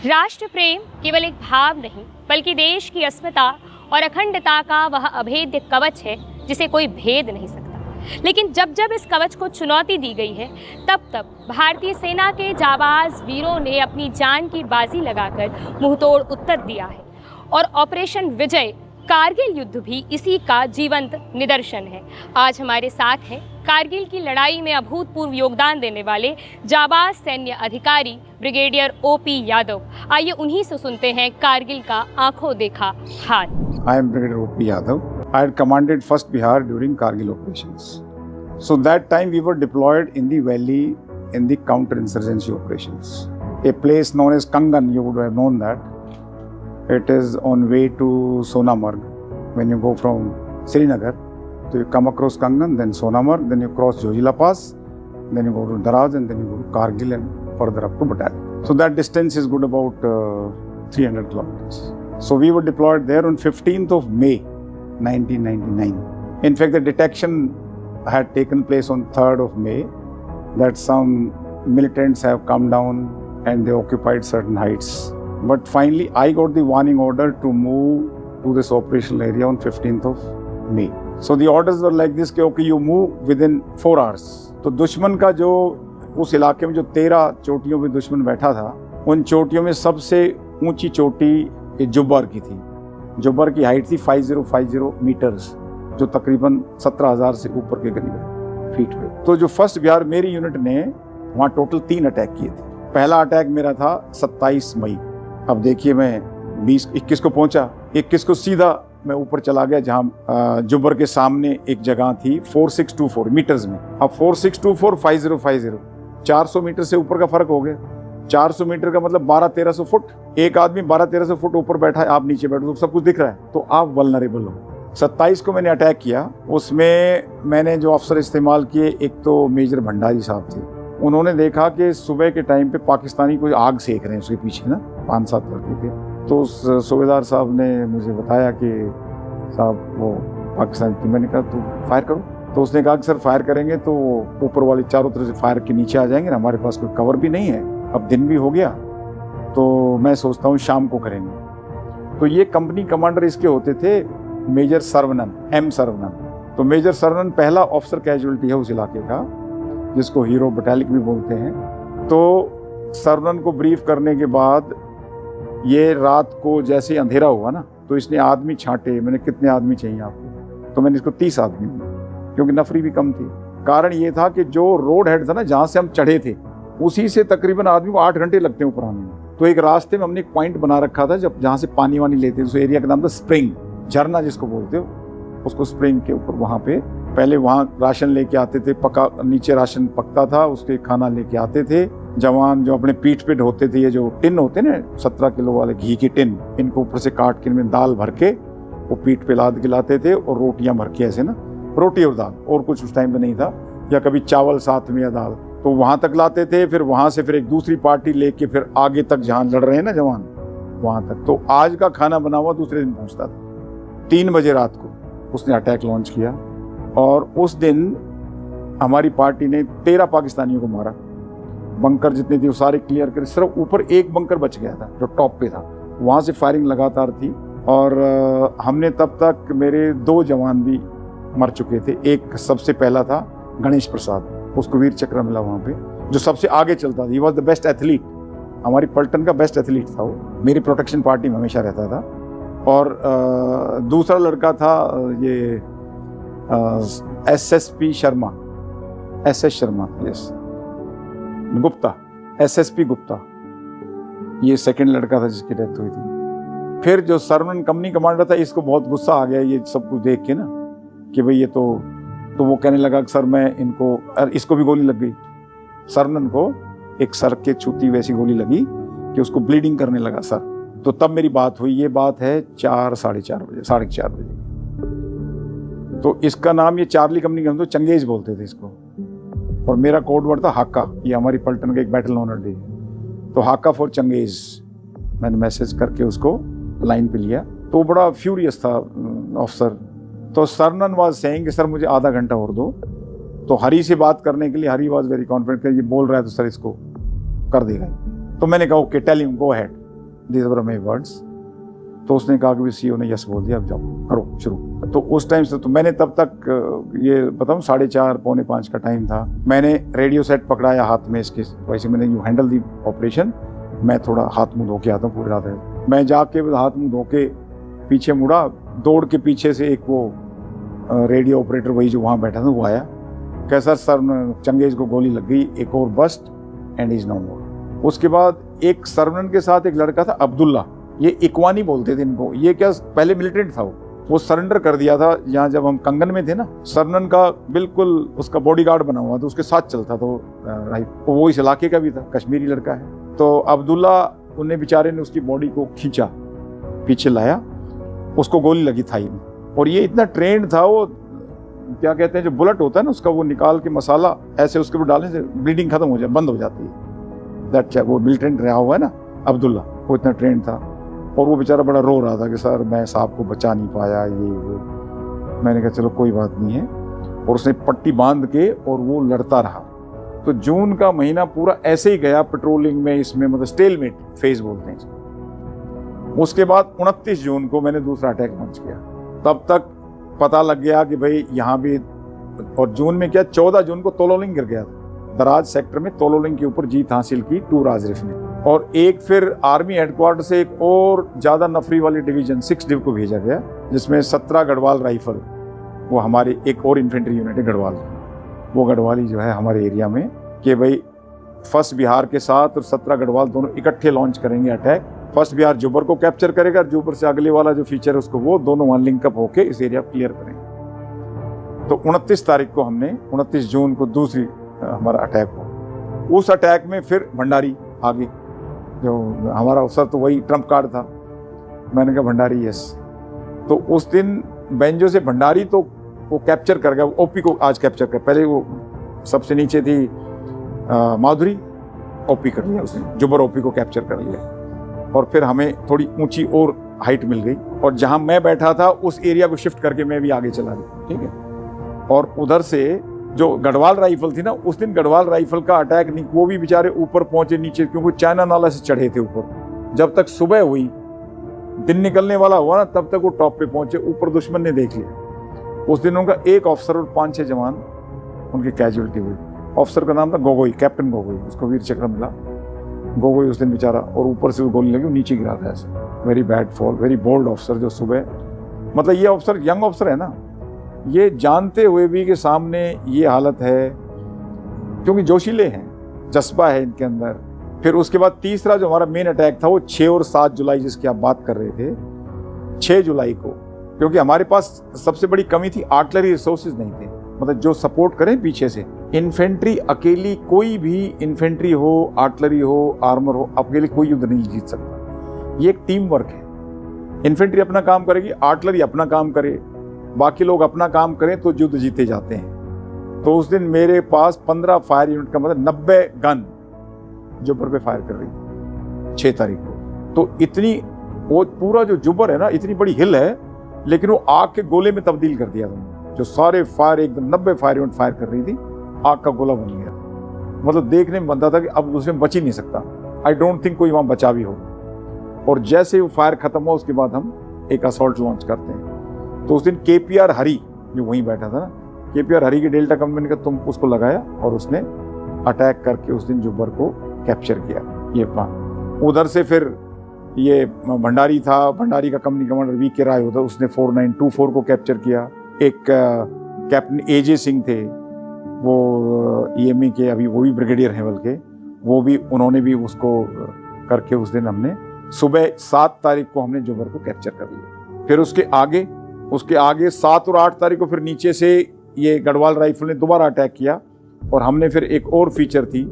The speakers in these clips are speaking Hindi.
राष्ट्र प्रेम केवल एक भाव नहीं बल्कि देश की अस्मिता और अखंडता का वह अभेद्य कवच है जिसे कोई भेद नहीं सकता। लेकिन जब जब इस कवच को चुनौती दी गई है तब तब भारतीय सेना के जाबाज वीरों ने अपनी जान की बाजी लगाकर मुंहतोड़ उत्तर दिया है और ऑपरेशन विजय कारगिल युद्ध भी इसी का जीवंत निदर्शन है। आज हमारे साथ हैं कारगिल की लड़ाई में अभूतपूर्व योगदान देने वाले जाबाज सैन्य अधिकारी ब्रिगेडियर ओपी यादव। आइए उन्हीं से सुनते हैं कारगिल का आंखों देखा हाल। I am Brigadier O.P. Yadav. I had commanded 1st Bihar during Kargil operations. So that time we were deployed in the valley in the counter-insurgency operations. A place known as Kangan, you would have known that. It is on way to Sonamarg. When you go from Srinagar, so you come across Kangan, then Sonamarg, then you cross Jojila Pass, then you go to Daraz, and then you go to Kargil and further up to Battalion. So that distance is good about 300 kilometers. So we were deployed there on 15th of May 1999. In fact, the detection had taken place on 3rd of May that some militants have come down and they occupied certain heights. But finally, I got the warning order to move to this operational area on 15th of May. So the orders were like this, कि okay, you move within 4 hours. तो दुश्मन का जो उस इलाके में जो 13 चोटियों पे दुश्मन बैठा था, उन चोटियों में सबसे ऊंची चोटी जुब्बर की थी। जुब्बर की हाइट थी 5050 मीटर्स, जो तकरीबन 17,000 से ऊपर के करीब है फीट पे। तो जो 1st बिहार मेरी यूनिट ने वहाँ टोटल 3 अटैक किए थे। पहला अटैक मेरा था 27 मई। अब देखिए मैं 21 को पहुंचा, 21 को सीधा मैं ऊपर चला गया जहाँ जुब्बर के सामने एक जगह थी 4624 मीटर्स में। अब 4624 5050 400 मीटर से ऊपर का फर्क हो गया। 400 मीटर का मतलब 1200-1300 फुट। एक आदमी 1200-1300 फुट ऊपर बैठा है, आप नीचे बैठो तो सब कुछ दिख रहा है, तो आप वल्नरेबल हो। 27 को मैंने अटैक किया। उसमें मैंने जो अफसर इस्तेमाल किए, एक तो मेजर भंडारी साहब थे। उन्होंने देखा कि सुबह के टाइम पे पाकिस्तानी कोई आग सेक रहे हैं उसके पीछे ना, 5-7 लड़के थे। तो उस सूबेदार साहब ने मुझे बताया कि साहब वो पाकिस्तानी थी। मैंने कहा तो फायर करो। तो उसने कहा कि सर फायर करेंगे तो ऊपर वाले चारों तरफ से फायर के नीचे आ जाएंगे ना, हमारे पास कोई कवर भी नहीं है, अब दिन भी हो गया, तो मैं सोचता हूँ शाम को करेंगे। तो ये कंपनी कमांडर इसके होते थे मेजर सर्वनन, एम सर्वनन। तो मेजर सर्वनन पहला ऑफिसर कैजुअलिटी है उस इलाके का, जिसको हीरो बटालिक भी बोलते हैं। तो सर्वनन को ब्रीफ करने के बाद ये रात को जैसे अंधेरा हुआ ना, तो इसने आदमी छांटे। मैंने कितने आदमी चाहिए आपको? तो मैंने इसको 30 आदमी दिए, क्योंकि नफरी भी कम थी। कारण ये था कि जो रोड हेड था ना, जहाँ से हम चढ़े थे, उसी से तकरीबन आदमी को 8 घंटे लगते हैं ऊपर आने में। तो एक रास्ते में हमने एक पॉइंट बना रखा था जहाँ से पानी वानी लेते थे। उस एरिया का नाम था स्प्रिंग, झरना जिसको बोलते हो, उसको स्प्रिंग के ऊपर। वहाँ पे पहले वहाँ राशन लेके आते थे, पका नीचे राशन पकता था, उसके खाना लेके आते थे जवान। जो अपने पीठ पे ढोते थे, ये जो टिन होते ना 17 किलो वाले घी की टिन, इनको ऊपर से काट के इनमें दाल भर के वो पीठ पे लाद के लाते थे, और रोटियां भर के ऐसे ना, रोटी और दाल, और कुछ उस टाइम पे नहीं था, या कभी चावल साथ में या दाल। तो वहां तक लाते थे, फिर वहां से फिर एक दूसरी पार्टी लेके फिर आगे तक जहां लड़ रहे हैं ना जवान, वहां तक। तो आज का खाना बना हुआ दूसरे दिन पहुंचता था। 3 बजे रात को उसने अटैक लॉन्च किया, और उस दिन हमारी पार्टी ने 13 पाकिस्तानियों को मारा। बंकर जितने थे वो सारे क्लियर करे, सिर्फ ऊपर एक बंकर बच गया था जो टॉप पे था, वहां से फायरिंग लगातार थी। और हमने तब तक, मेरे 2 जवान भी मर चुके थे। एक सबसे पहला था गणेश प्रसाद, उसको वीर चक्र मिला वहाँ पे, जो सबसे आगे चलता था। He was the best athlete, हमारी पलटन का बेस्ट एथलीट था वो, मेरी प्रोटेक्शन पार्टी में हमेशा रहता था। और दूसरा लड़का था ये SSP Sharma, SS Sharma, yes Gupta, SSP Gupta, ये सेकंड लड़का था जिसकी डेथ हुई थी। फिर जो सर्वनन कंपनी कमांडर था, इसको बहुत गुस्सा आ गया ये सब कुछ देख के ना, कि भाई ये तो वो कहने लगा कि सर मैं इनको, इसको भी गोली लग गई। सर्वनन को एक सर के छूती वैसी गोली लगी कि उसको ब्लीडिंग करने लगा सर। तो तब मेरी बात हुई, ये बात है 4-4:30 बजे, 4:30 बजे। तो इसका नाम, ये चार्ली कंपनी का, हम तो चंगेज बोलते थे इसको, और मेरा कोड वर्ड था हाका। ये हमारी पलटन का एक बैटल ऑनर डे, तो हाका फॉर चंगेज। मैंने मैसेज करके उसको लाइन पे लिया। तो बड़ा फ्यूरियस था ऑफिसर। तो सर्वनन वाज सेइंग कि सर मुझे आधा घंटा और दो। तो हरी से बात करने के लिए, हरी वाज वेरी कॉन्फिडेंट कि ये बोल रहा है तो सर इसको कर देगा। तो मैंने कहा okay tell him go ahead. these were my words. तो उसने कहा कि सीईओ ने यस बोल दिया, अब जाओ करो शुरू। तो उस टाइम से तो मैंने तब तक ये बताऊँ 4:30 पौने 5 का टाइम था, मैंने रेडियो सेट पकड़ाया हाथ में इसके, वैसे मैंने यू हैंडल दी ऑपरेशन, मैं थोड़ा हाथ मुँह धो के आता हूँ पूरी रात। मैं जाके हाथ मुँह धो के पीछे मुड़ा, दौड़ के पीछे से एक वो रेडियो ऑपरेटर वही जो वहाँ बैठा था वो आया, कैसा सर चंगेज को गोली लग गई, एक और बस्ट एंड इज नो मोर। उसके बाद एक सरवनन के साथ एक लड़का था अब्दुल्ला, ये इकवानी बोलते थे इनको, ये क्या पहले मिलिटेंट था, वो सरेंडर कर दिया था यहाँ जब हम कंगन में थे ना। सरवनन का बिल्कुल उसका बॉडीगार्ड बना हुआ था, उसके साथ चलता, तो वो इस इलाके का भी था, कश्मीरी लड़का है। तो अब्दुल्ला उन्हें बेचारे ने उसकी बॉडी को खींचा, पीछे लाया, उसको गोली लगी थाई में, और ये इतना ट्रेंड था, वो क्या कहते हैं जो बुलेट होता है ना उसका, वो निकाल के मसाला ऐसे उसके ऊपर डालने से ब्लीडिंग खत्म हो जाए, बंद हो जाती है। दैट वो मिलिटेंट रहा हुआ है ना अब्दुल्ला, वो इतना ट्रेंड था। और वो बेचारा बड़ा रो रहा था कि सर मैं साहब को बचा नहीं पाया, ये वो। मैंने कहा चलो कोई बात नहीं है, और उसने पट्टी बांध के और वो लड़ता रहा। तो जून का महीना पूरा ऐसे ही गया पेट्रोलिंग में, इसमें मतलब स्टेलमेट फेज बोलते हैं इसको। उसके बाद 29 जून को मैंने दूसरा अटैक लॉन्च किया। तब तक पता लग गया कि भाई यहाँ भी, और जून में क्या 14 जून को तोलोलिंग गिर गया था, दराज सेक्टर में तोलोलिंग के ऊपर जीत हासिल की 2 राजरिफ ने। और एक फिर आर्मी हेडक्वार्टर से एक और ज्यादा नफरी वाली डिवीजन 6 डिव को भेजा गया, जिसमें 17 गढ़वाल राइफल, वो हमारी एक और इन्फेंट्री यूनिट है गढ़वाल, वो गढ़वाली जो है हमारे एरिया में, कि भाई 1st बिहार के साथ और 17 गढ़वाल दोनों इकट्ठे लॉन्च करेंगे अटैक। 1st बिहार जुब्बर को कैप्चर करेगा, जुब्बर से अगले वाला जो फीचर है उसको, वो दोनों वहां लिंकअप होके इस एरिया क्लियर करेंगे। तो 29 तारीख को हमने, 29 जून को दूसरी हमारा अटैक हुआ। उस अटैक में फिर भंडारी आगे, जो हमारा अफसर तो वही ट्रम्प कार्ड था, मैंने कहा भंडारी यस। तो उस दिन बेंजो से भंडारी तो वो कैप्चर कर गया, ओपी को आज कैप्चर कर, पहले वो सबसे नीचे थी माधुरी, ओपी कर लिया उसने, जुबर ओपी को कैप्चर कर लिया, और फिर हमें थोड़ी ऊंची और हाइट मिल गई, और जहां मैं बैठा था उस एरिया को शिफ्ट करके मैं भी आगे चला गया, ठीक है। और उधर से जो गढ़वाल राइफल थी ना, उस दिन गढ़वाल राइफल का अटैक नहीं, वो भी बेचारे ऊपर पहुंचे नीचे, क्योंकि चाइना नाला से चढ़े थे ऊपर। जब तक सुबह हुई, दिन निकलने वाला हुआ ना, तब तक वो टॉप पे पहुंचे, ऊपर दुश्मन ने देख लिया। उस दिन उनका एक ऑफिसर और 5-6 जवान उनकी कैजुअलिटी हुई। ऑफिसर का नाम था गोगोई, कैप्टन गोगोई, उसको वीर चक्र मिला। गोगोई उस दिन बेचारा, और ऊपर से गोली लगी, नीचे गिरा था ऐसे। Very bad fall, very bold officer जो सुबह, मतलब ये ऑफिसर यंग ऑफिसर है ना, ये जानते हुए भी कि सामने ये हालत है, क्योंकि जोशीले हैं, जज्बा है इनके अंदर। फिर उसके बाद तीसरा जो हमारा मेन अटैक था वो 6 और 7 जुलाई जिसकी आप बात कर रहे थे, 6 जुलाई को, क्योंकि हमारे पास सबसे बड़ी कमी थी, आर्टिलरी रिसोर्सेज नहीं थे, मतलब जो सपोर्ट करें पीछे से। इन्फेंट्री अकेली, कोई भी इन्फेंट्री हो, आर्टिलरी हो, आर्मर हो, अकेले कोई युद्ध नहीं जीत सकता। ये एक टीम वर्क है। इन्फेंट्री अपना काम करेगी, आर्टिलरी अपना काम करे, बाकी लोग अपना काम करें तो युद्ध जीते जाते हैं। तो उस दिन मेरे पास 15 फायर यूनिट का मतलब 90 गन जुब्बर पे फायर कर रही 6 तारीख को। तो इतनी, वो पूरा जो जुब्बर है ना, इतनी बड़ी हिल है, लेकिन वो आग के गोले में तब्दील कर दिया उन्होंने। जो सारे फायर एकदम 90 फायर यूनिट फायर कर रही थी, आग का गोला बन गया। मतलब देखने में बनता था कि अब दूसरे में बच ही नहीं सकता। आई डोंट थिंक कोई वहां बचा भी हो। और जैसे ही वो फायर खत्म हुआ उसके बाद हम एक असॉल्ट लॉन्च करते हैं। तो उस दिन KPR हरी जो वहीं बैठा था ना, KPR हरी की डेल्टा कंपनी का तुम उसको लगाया, और उसने अटैक करके उस दिन जुब्बर को कैप्चर किया, ये प्लान। उधर से फिर ये भंडारी था, भंडारी का कंपनी कमांडर VK राय होता, उसने 4924 को कैप्चर किया। एक कैप्टन AJ सिंह थे, वो EME के, अभी वो भी ब्रिगेडियर हैं बल्कि, वो भी, उन्होंने भी उसको करके उस दिन हमने सुबह 7 तारीख को हमने जुब्बर को कैप्चर कर लिया। फिर उसके आगे 7 और 8 तारीख को फिर नीचे से ये गढ़वाल राइफल ने दोबारा अटैक किया, और हमने फिर एक और फीचर थी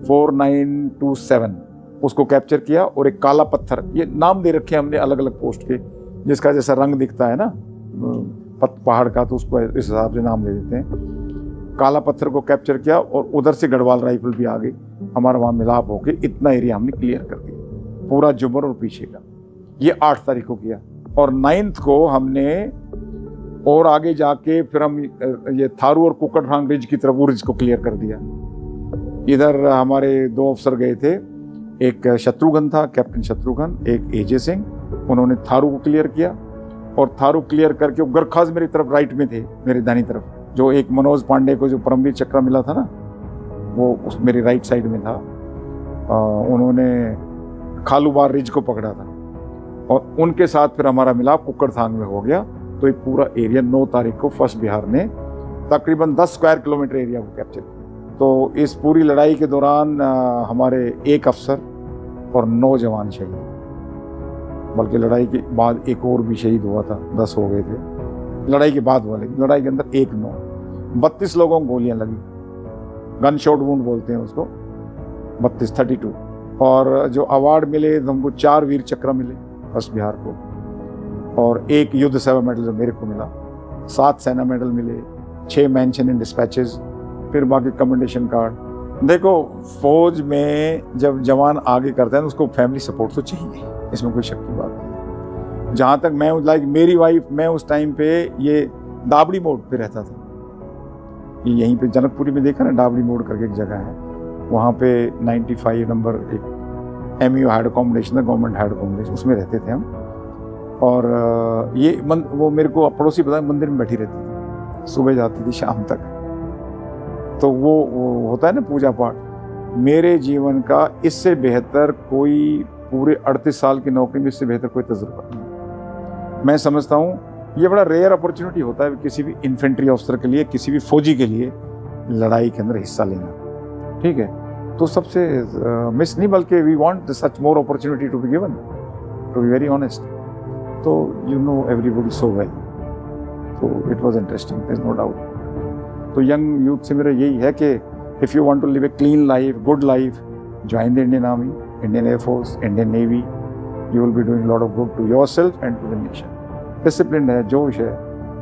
4927, उसको कैप्चर किया। और एक काला पत्थर, ये नाम दे रखे हमने अलग अलग पोस्ट के, जिसका जैसा रंग दिखता है ना पहाड़ का, तो उसको इस हिसाब से नाम दे देते हैं। काला पत्थर को कैप्चर किया, और उधर से गढ़वाल राइफल भी आ गई, हमारा वहाँ मिलाप होके इतना एरिया हमने क्लियर कर दिया, पूरा जुब्बर और पीछे का। ये 8 तारीख को किया। और 9th को हमने और आगे जाके फिर हम ये थारू और कुकड़ांग रिज की तरफ, वो रिज को क्लियर कर दिया। इधर हमारे 2 अफसर गए थे, एक शत्रुघ्न था, कैप्टन शत्रुघ्न, एक एजे सिंह, उन्होंने थारू को क्लियर किया और थारू क्लियर करके वो गरखाज मेरी तरफ राइट में थे, मेरी दानी तरफ। जो एक मनोज पांडे को जो परमवीर चक्र मिला था ना, वो उस मेरी राइट साइड में था। उन्होंने खालूबार रिज को पकड़ा था और उनके साथ फिर हमारा मिलाप कुक्कड़थांग में हो गया। तो ये पूरा एरिया 9 तारीख को फर्स्ट बिहार ने तकरीबन 10 स्क्वायर किलोमीटर एरिया को कैप्चर किया। तो इस पूरी लड़ाई के दौरान हमारे 1 अफसर और 9 जवान शहीद, बल्कि लड़ाई के बाद एक और भी शहीद हुआ था, 10 हो गए थे लड़ाई के बाद वाले। लड़ाई के अंदर 1 9 32 लोगों को गोलियां लगी, गन शॉट वुंड बोलते हैं उसको, 32 और जो अवार्ड मिले तो हमको 4 वीर चक्र मिले फर्स्ट बिहार को, और 1 युद्ध सेवा मेडल जो मेरे को मिला, 7 सेना मेडल मिले, 6 मेंशन इन डिस्पैचेस, फिर बाकी कमेंडेशन कार्ड। देखो, फौज में जब जवान आगे करते हैं तो उसको फैमिली सपोर्ट तो चाहिए, इसमें कोई शक की बात नहीं। जहाँ तक मैं मेरी वाइफ, मैं उस टाइम पे ये दाबड़ी मोड़ पे रहता था, यहीं पे जनकपुरी में देखा ना, डाबड़ी मोड़ करके एक जगह है, वहाँ पे 95 नंबर एक MU हाइड अकोमोडेशन है, गवर्नमेंट हाइड अकोमोडेशन, उसमें रहते थे हम। और ये वो मेरे को पड़ोसी बताया, मंदिर में बैठी रहती थी, सुबह जाती थी शाम तक। तो वो होता है ना पूजा पाठ। मेरे जीवन का इससे बेहतर कोई, पूरे 38 साल की नौकरी में इससे बेहतर कोई तजुर्बा नहीं। मैं समझता हूँ ये बड़ा रेयर अपॉर्चुनिटी होता है किसी भी इन्फेंट्री ऑफिसर के लिए, किसी भी फौजी के लिए लड़ाई के अंदर हिस्सा लेना, ठीक है। तो सबसे मिस नहीं, बल्कि we want such more opportunity to be given, to be very honest. तो you know everybody so well, तो it was interesting, there is no doubt. तो यंग यूथ से मेरा यही है कि if you want to live a clean life, good life, join the Indian army, Indian air force, Indian navy. You will be doing lot of good to yourself and to the nation. Discipline है, जोश है,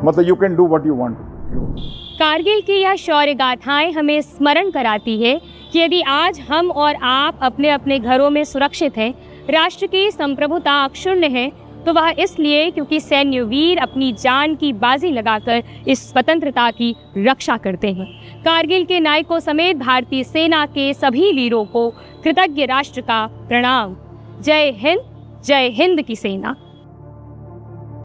मतलब you can do what you want. Kargil की यह शौर्य गाथाएं हमें स्मरण कराती है कि यदि आज हम और आप अपने अपने घरों में सुरक्षित हैं, राष्ट्र की संप्रभुता अक्षुण्ण है, तो वह इसलिए क्योंकि सैन्य वीर अपनी जान की बाजी लगाकर इस स्वतंत्रता की रक्षा करते हैं। कारगिल के नायकों समेत भारतीय सेना के सभी वीरों को कृतज्ञ राष्ट्र का प्रणाम। जय हिंद की सेना।